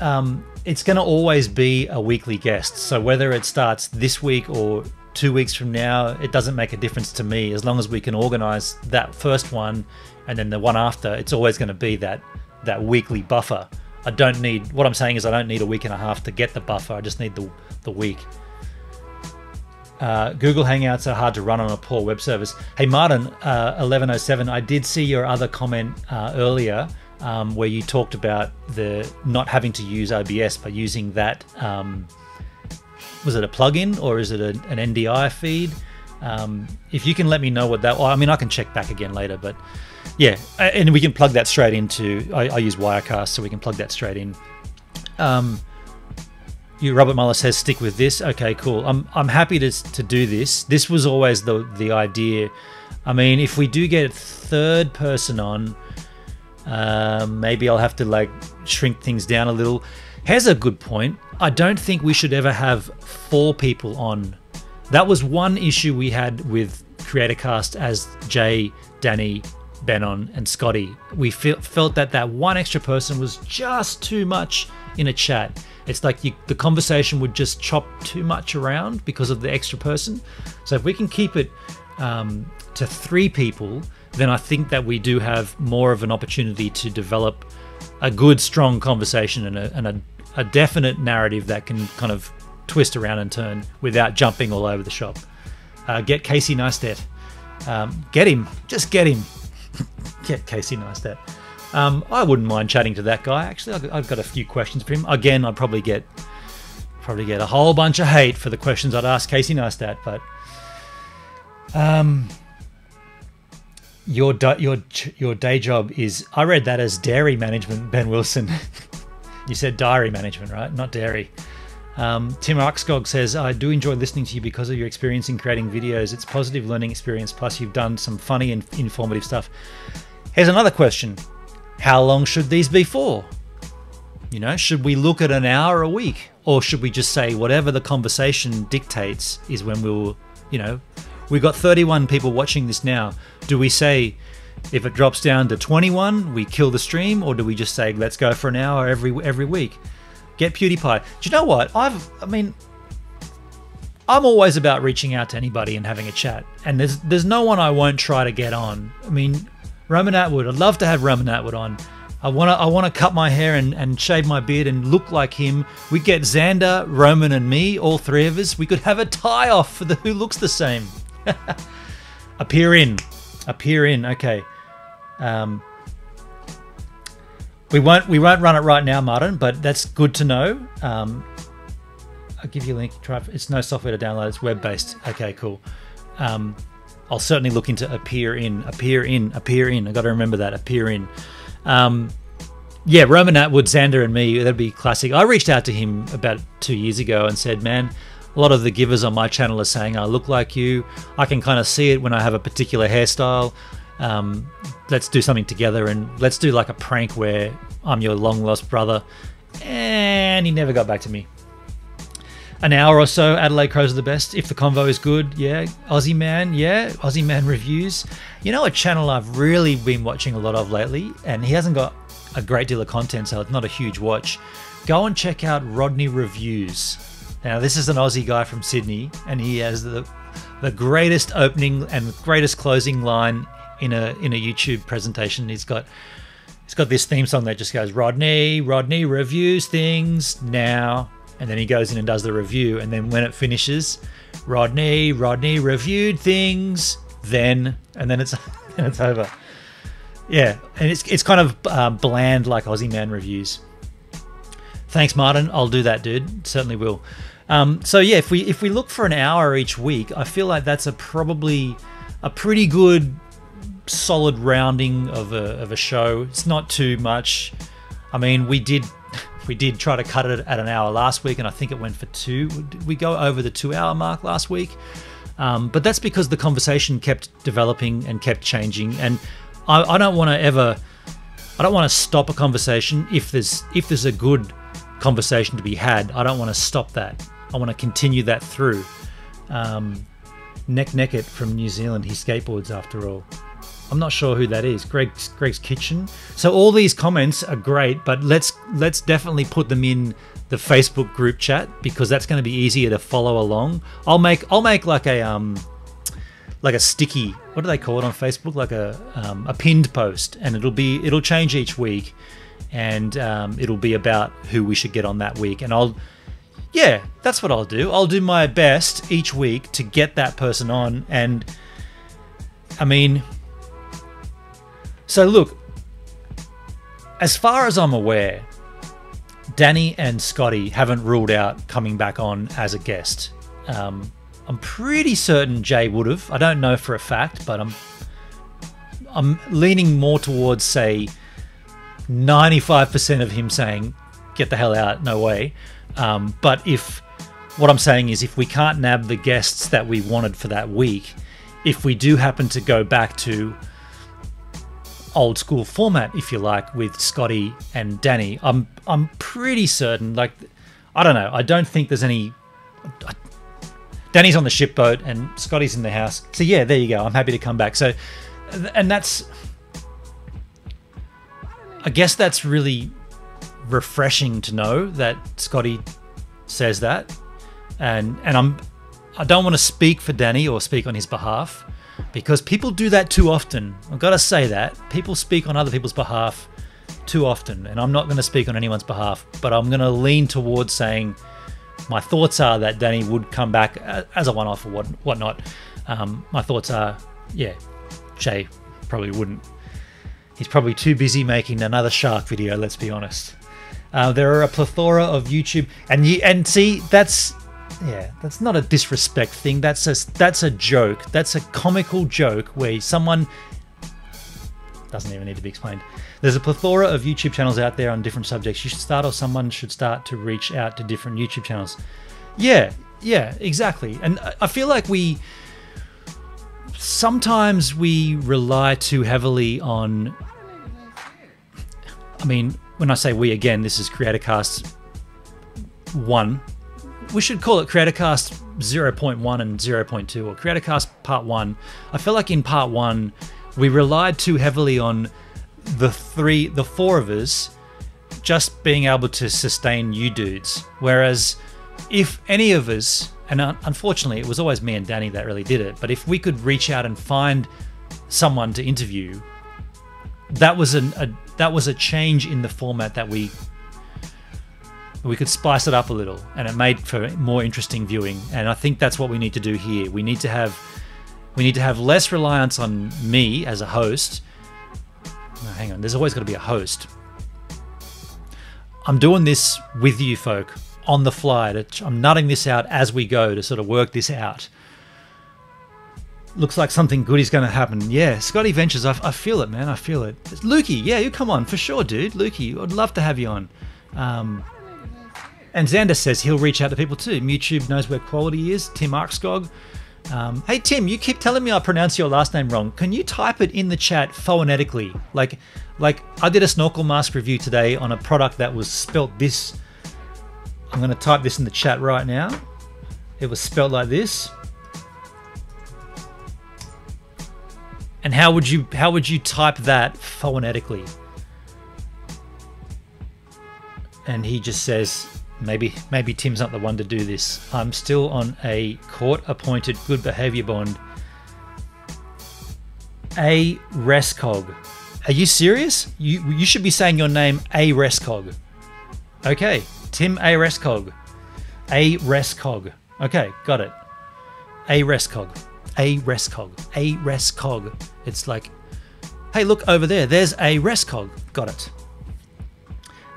it's going to always be a weekly guest. So whether it starts this week or 2 weeks from now, it doesn't make a difference to me. As long as we can organize that first one and then the one after, it's always going to be that weekly buffer. What I'm saying is I don't need a week and a half to get the buffer. I just need the week. Google Hangouts are hard to run on a poor web service. Hey, Martin, 1107, I did see your other comment earlier where you talked about the not having to use OBS by using that. Was it a plugin or is it an NDI feed? If you can let me know what that. Well, I mean, I can check back again later, but yeah, and we can plug that straight into. I use Wirecast, so we can plug that straight in. Robert Muller says stick with this. Okay, cool. I'm happy to do this. This was always the idea. I mean, if we do get a third person on, maybe I'll have to like shrink things down a little. Here's a good point. I don't think we should ever have 4 people on. That was one issue we had with CreatorCast as Jay, Danny, Benon, and Scotty. We felt that one extra person was just too much in a chat. It's like the conversation would just chop too much around because of the extra person. So if we can keep it to 3 people, then I think that we do have more of an opportunity to develop a good, strong conversation and a definite narrative that can kind of twist around and turn without jumping all over the shop. Get Casey Neistat. Get him. Just get him. Get Casey Neistat. I wouldn't mind chatting to that guy. Actually, I've got a few questions for him. Again, I'd probably get a whole bunch of hate for the questions I'd ask Casey Neistat, but your day job is, I read that as dairy management, Ben Wilson. You said diary management, right? Not dairy. Tim Arxgog says, I do enjoy listening to you because of your experience in creating videos. It's a positive learning experience, plus you've done some funny and informative stuff. Here's another question. How long should these be for? You know, should we look at an hour a week? Or should we just say whatever the conversation dictates is when we'll, you know, we've got 31 people watching this now. Do we say if it drops down to 21, we kill the stream? Or do we just say, let's go for an hour every week? Get PewDiePie. Do you know what? I'm always about reaching out to anybody and having a chat. And there's no one I won't try to get on. I mean, Roman Atwood. I'd love to have Roman Atwood on. I want to cut my hair and shave my beard and look like him. We get Xander, Roman, and me, all 3 of us. We could have a tie-off for the who looks the same. Appear in. Okay. We won't run it right now, Martin, but that's good to know. I'll give you a link. It's no software to download. It's web-based. Okay, cool. I'll certainly look into appear in. I got to remember that. Appear in. Yeah, Roman Atwood, Xander, and me. That'd be classic. I reached out to him about 2 years ago and said, man, a lot of the givers on my channel are saying I look like you. I can kind of see it when I have a particular hairstyle. Let's do something together and let's do like a prank where I'm your long lost brother. And he never got back to me. An hour or so, Adelaide Crows are the best. If the convo is good, yeah. Aussie Man reviews. You know a channel I've really been watching a lot of lately, and he hasn't got a great deal of content, so it's not a huge watch. Go and check out Rodney Reviews. Now this is an Aussie guy from Sydney, and he has the greatest opening and greatest closing line in a YouTube presentation. He's got this theme song that just goes, Rodney reviews things now. And then he goes in and does the review. And then when it finishes, Rodney reviewed things then. And then it's over. Yeah. And it's kind of bland like Aussie Man reviews. Thanks, Martin. I'll do that, dude. Certainly will. So yeah, if we look for an hour each week, I feel like that's probably a pretty good solid rounding of a show. It's not too much. I mean, we did try to cut it at an hour last week, and I think it went for 2. Did we go over the 2-hour mark last week? But that's because the conversation kept developing and kept changing, and I don't want to stop a conversation if there's a good conversation to be had. I don't want to stop that. I want to continue that through. Neckett from New Zealand, he skateboards after all. I'm not sure who that is. Greg's Kitchen. So all these comments are great, but let's definitely put them in the Facebook group chat because that's going to be easier to follow along. I'll make like a sticky. What do they call it on Facebook? Like a pinned post, and it'll change each week, and it'll be about who we should get on that week. And that's what I'll do. I'll do my best each week to get that person on, and I mean. So look, as far as I'm aware, Danny and Scotty haven't ruled out coming back on as a guest. I'm pretty certain Jay would have. I don't know for a fact, but I'm leaning more towards, say, 95% of him saying, get the hell out, no way. But what I'm saying is, if we can't nab the guests that we wanted for that week, if we do happen to go back to old school format, if you like, with Scotty and Danny, I'm pretty certain, like, I don't know, I don't think there's any... Danny's on the shipboat and Scotty's in the house. So yeah, there you go. I'm happy to come back. So, and that's... I guess that's really refreshing to know that Scotty says that. And I don't want to speak for Danny or speak on his behalf, because people do that too often. I've got to say that. People speak on other people's behalf too often, and I'm not going to speak on anyone's behalf, but I'm going to lean towards saying my thoughts are that Danny would come back as a one-off or whatnot. My thoughts are, yeah, Jay probably wouldn't. He's probably too busy making another shark video, let's be honest. There are a plethora of YouTube, and see, that's not a disrespect thing. That's a joke. That's a comical joke where someone doesn't even need to be explained. There's a plethora of YouTube channels out there on different subjects. You should start, or someone should start to reach out to different YouTube channels. Yeah, exactly. And I feel like sometimes we rely too heavily on, I mean, when I say we, again, this is CreatorCast 1. We should call it CreatorCast 0.1 and 0.2, or CreatorCast Part 1. I feel like in Part 1, we relied too heavily on the four of us just being able to sustain you dudes. Whereas if any of us, and unfortunately it was always me and Danny that really did it, but if we could reach out and find someone to interview, that was a change in the format that we could spice it up a little, and it made for more interesting viewing. And I think that's what we need to do here. We need to have less reliance on me as a host. Oh, hang on, there's always got to be a host. I'm doing this with you folk on the fly. I'm nutting this out as we go to sort of work this out. Looks like something good is going to happen. Yeah, Scotty Ventures, I feel it, man. I feel it. It's Lukey, yeah, you come on for sure, dude. Lukey, I'd love to have you on. And Xander says he'll reach out to people too. MuiTube knows where quality is. Tim Arkskog. Hey Tim, you keep telling me I pronounce your last name wrong. Can you type it in the chat phonetically? Like I did a snorkel mask review today on a product that was spelt this. I'm going to type this in the chat right now. It was spelt like this. And how would you type that phonetically? And he just says, maybe Tim's not the one to do this. I'm still on a court-appointed good behavior bond. A Rescog. Are you serious? You should be saying your name A Rescog. Okay, Tim A Rescog. A Rescog. Okay, got it. A Rescog. A Rescog. A Rescog. It's like, hey, look over there. There's A Rescog. Got it.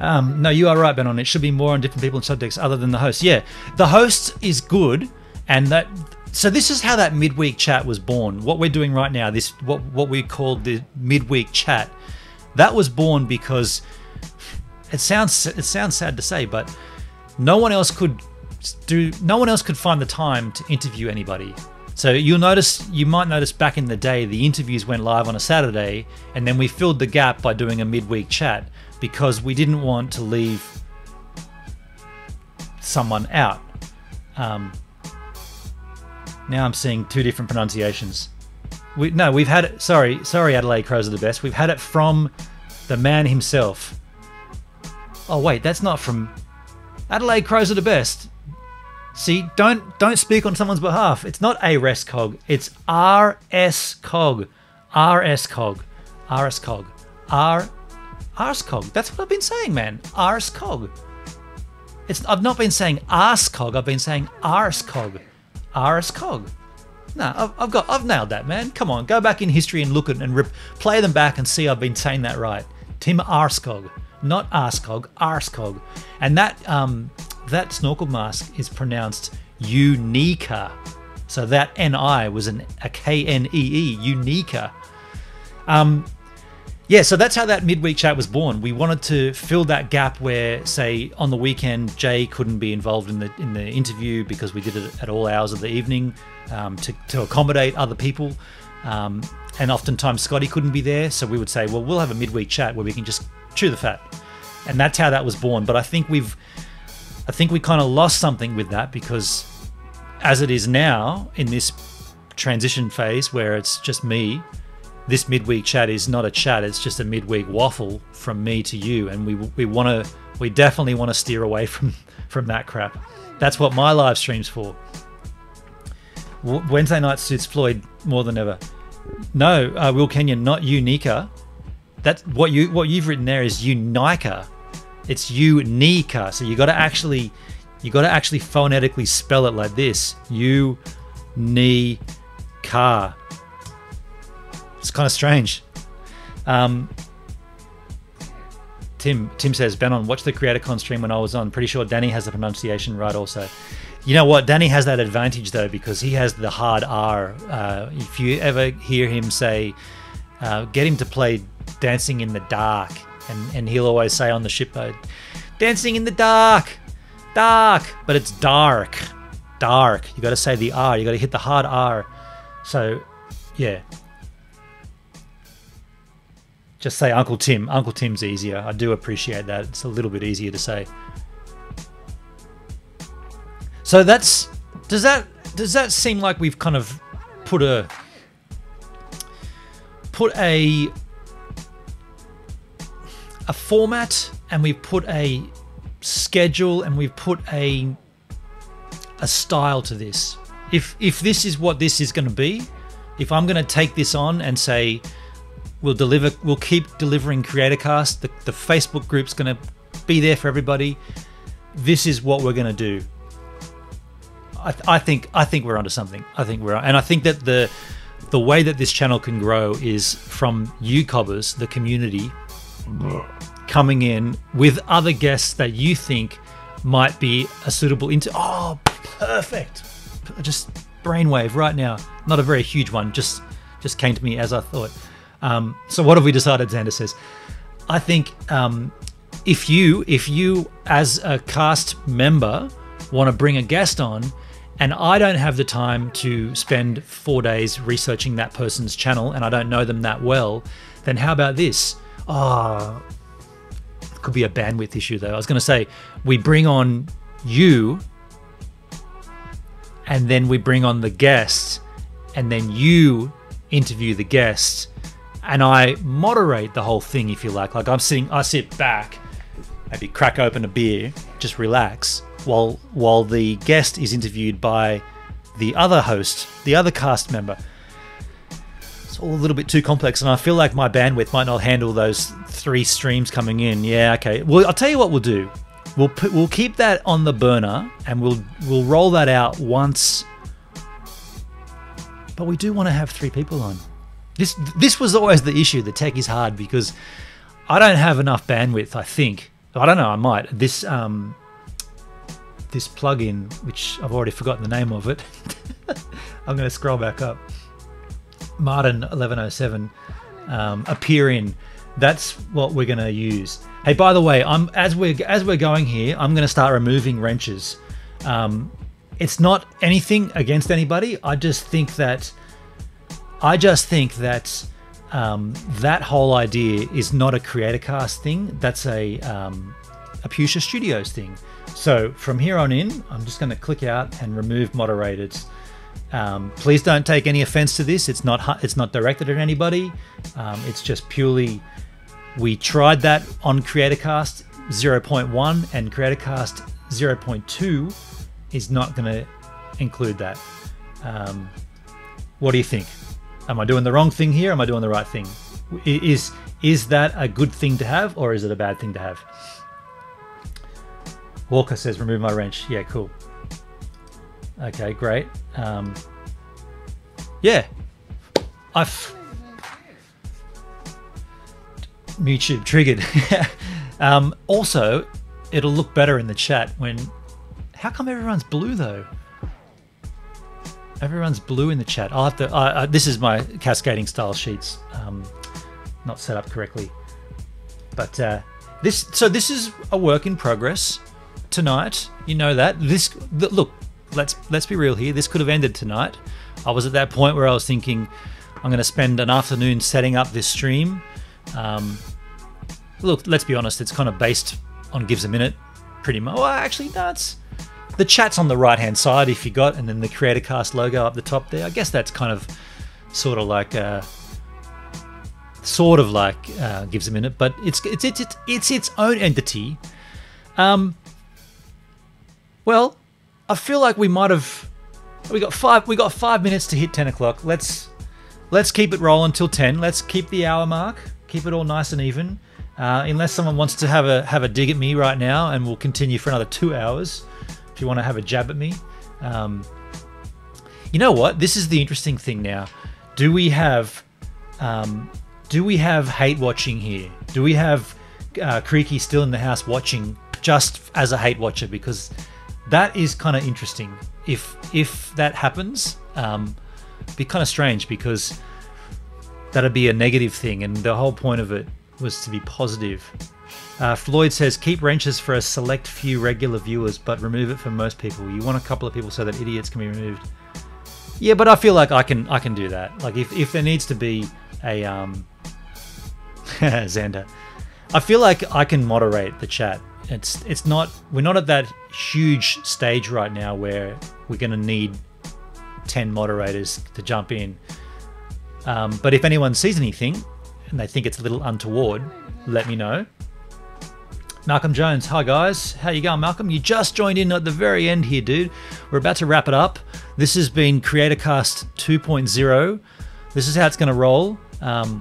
No, you are right, Ben. It should be more on different people and subjects other than the host. Yeah, the host is good, and that. So this is how that midweek chat was born. What we're doing right now, this what we called the midweek chat, that was born because it sounds sad to say, but no one else could find the time to interview anybody. So you might notice back in the day, the interviews went live on a Saturday, and then we filled the gap by doing a midweek chat, because we didn't want to leave someone out. Now I'm seeing two different pronunciations. We've had it. Sorry, Adelaide Crows are the best. We've had it from the man himself. Oh wait, that's not from Adelaide Crows are the best. See, don't speak on someone's behalf. It's not A Rescog. It's RS Cog. RS Cog. RS Cog. Arscog. That's what I've been saying, man. Arscog. I've not been saying Arscog. I've been saying Arscog. Arscog. No, I've nailed that, man. Come on, go back in history and look at and play them back and see I've been saying that right. Tim Arskog, not Arskog, Arskog. And that snorkel mask is pronounced Unica. So that N-I was a K-N-E-E, Unica. Yeah, so that's how that midweek chat was born. We wanted to fill that gap where, say, on the weekend, Jay couldn't be involved in the interview because we did it at all hours of the evening to accommodate other people. And oftentimes Scotty couldn't be there, so we would say, well, we'll have a midweek chat where we can just chew the fat. And that's how that was born. But I think we kind of lost something with that, because as it is now in this transition phase where it's just me, this midweek chat is not a chat, it's just a midweek waffle from me to you, and we definitely want to steer away from that crap. That's what my live stream's for. Wednesday night suits Floyd more than ever. No, Will Kenyon, not Unica. That's what you've written there is Unica. It's Unica. So you got to actually phonetically spell it like this. Unica. It's kind of strange. Tim says, Benon, watch the CreatorCon stream when I was on. Pretty sure Danny has the pronunciation right also. You know what? Danny has that advantage though, because he has the hard R. If you ever hear him say, get him to play Dancing in the Dark, and he'll always say on the shipboat, Dancing in the Dark, dark, but it's dark, dark. You got to say the R. You got to hit the hard R. So, yeah. Just say Uncle Tim. Uncle Tim's easier. I do appreciate that. It's a little bit easier to say. So does that seem like we've kind of put a format, and we've put a schedule, and we've put a style to this? If this is what this is going to be, if I'm going to take this on and say, we'll keep delivering CreatorCast. The Facebook group's going to be there for everybody. This is what we're going to do. I think we're onto something. I think that the way that this channel can grow is from you cobbers, the community, coming in with other guests that you think might be a suitable Oh, perfect! Just brainwave right now. Not a very huge one. Just came to me as I thought. So what have we decided? Xander says, I think if you as a cast member want to bring a guest on, and I don't have the time to spend 4 days researching that person's channel, and I don't know them that well, then how about this? Oh, it could be a bandwidth issue though. I was going to say, we bring on you, and then we bring on the guest, and then you interview the guest, and I moderate the whole thing, if you like. Like I sit back, maybe crack open a beer, just relax, while the guest is interviewed by the other host, the other cast member. It's all a little bit too complex, and I feel like my bandwidth might not handle those 3 streams coming in. Yeah, okay. Well, I'll tell you what we'll do. We'll keep that on the burner, and we'll roll that out once. But we do want to have 3 people on. This was always the issue. The tech is hard because I don't have enough bandwidth, I think. I don't know, I might. This plugin, which I've already forgotten the name of it. I'm going to scroll back up. Martin 1107 appear in. That's what we're going to use. Hey, by the way, as we're going here, I'm going to start removing wrenches. It's not anything against anybody. I just think that that whole idea is not a CreatorCast thing. That's a Pusha Studios thing. So from here on in, I'm just going to click out and remove moderators. Please don't take any offense to this. It's not directed at anybody. It's just purely, we tried that on CreatorCast 0.1, and CreatorCast 0.2 is not going to include that. What do you think? Am I doing the wrong thing here? Am I doing the right thing? Is that a good thing to have, or is it a bad thing to have? Walker says, remove my wrench. Yeah, cool. Okay, great. Yeah. MuiTube triggered. Also, it'll look better in the chat when... How come everyone's blue though? Everyone's blue in the chat. I'll have to... this is my cascading style sheets. Not set up correctly. But this is a work in progress tonight. You know that. Look, let's be real here. This could have ended tonight. I was at that point where I was thinking, I'm going to spend an afternoon setting up this stream. Look, let's be honest, it's kind of based on GivesAMinute pretty much. Well, actually, no, the chat's on the right-hand side if you got, and then the CreatorCast logo up the top there. I guess that's kind of sort of like GivesAMinute, but it's its own entity. Well, I feel like we might have... We got 5 minutes to hit 10 o'clock. Let's keep it rolling till 10. Let's keep the hour mark. Keep it all nice and even. Unless someone wants to have a dig at me right now, and we'll continue for another 2 hours. If you want to have a jab at me, you know what? This is the interesting thing now. Do we have hate watching here? Do we have Creaky still in the house watching just as a hate watcher? Because that is kind of interesting. If that happens, it'd be kind of strange, because that'd be a negative thing, and the whole point of it was to be positive. Floyd says, keep wrenches for a select few regular viewers, but remove it for most people. You want a couple of people so that idiots can be removed. Yeah, but I feel like I can do that. Like if there needs to be a Xander, I feel like I can moderate the chat. We're not at that huge stage right now where we're going to need 10 moderators to jump in. But if anyone sees anything and they think it's a little untoward, let me know. Malcolm Jones, hi guys. How you going, Malcolm? You just joined in at the very end here, dude. We're about to wrap it up. This has been CreatorCast 2.0. This is how it's going to roll. We're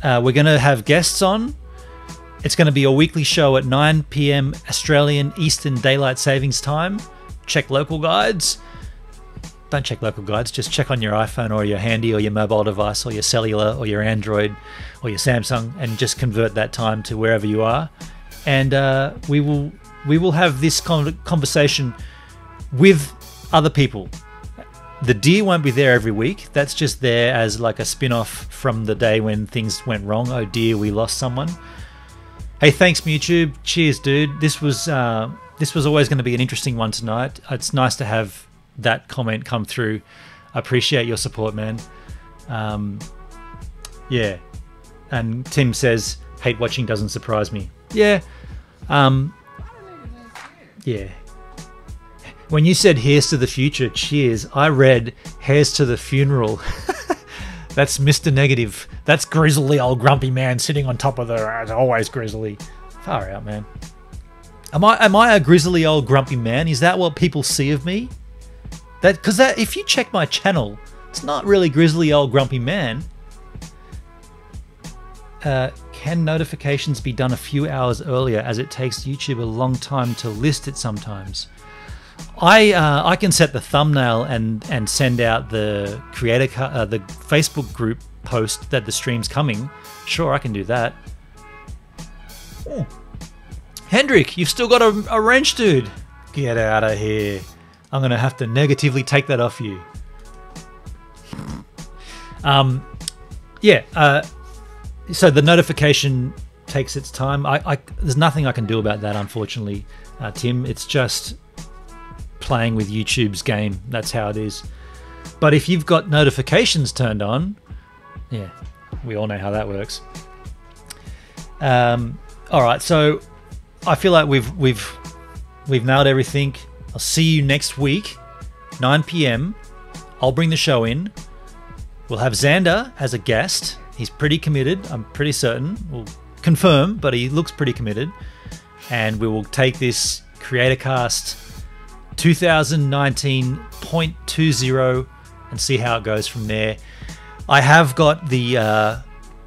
going to have guests on. It's going to be a weekly show at 9 PM Australian Eastern Daylight Savings Time. Check local guides. Don't check local guides, just check on your iPhone or your handy or your mobile device or your cellular or your Android or your Samsung, and just convert that time to wherever you are. And we will have this conversation with other people. The deer won't be there every week. That's just there as like a spin-off from the day when things went wrong. Oh dear, we lost someone. Hey, thanks MuiTube. Cheers, dude. This was always going to be an interesting one tonight. It's nice to have that comment come through. I appreciate your support, man. Yeah. And Tim says, hate watching doesn't surprise me. Yeah. Yeah. When you said here's to the future, cheers, I read here's to the funeral. That's Mr. Negative. That's grizzly old grumpy man sitting on top of the... As always grizzly. Far out, man. Am I a grizzly old grumpy man? Is that what people see of me? Because if you check my channel, it's not really grizzly old grumpy man. Can notifications be done a few hours earlier, as it takes YouTube a long time to list it sometimes? I can set the thumbnail and send out the the Facebook group post that the stream's coming. Sure, I can do that. Oh. Hendrik, you've still got a wrench, dude. Get out of here. I'm going to have to negatively take that off you. Yeah, so the notification takes its time. There's nothing I can do about that, unfortunately, Tim. It's just playing with YouTube's game. That's how it is. But if you've got notifications turned on, yeah, we all know how that works. All right, so I feel like we've nailed everything. I'll see you next week, 9 PM. I'll bring the show in. We'll have Xander as a guest. He's pretty committed, I'm pretty certain. We'll confirm, but he looks pretty committed. And we will take this CreatorCast 2019.20 and see how it goes from there. I have got the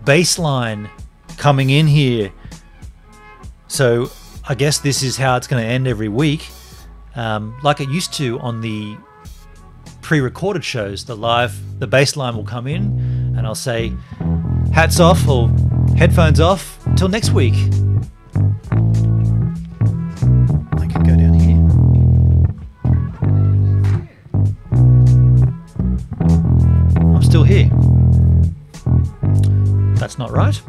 baseline coming in here. So I guess this is how it's going to end every week. Like it used to on the pre-recorded shows, the baseline will come in and I'll say hats off or Headphones off. Till next week. I could go down here. I'm still here. That's not right.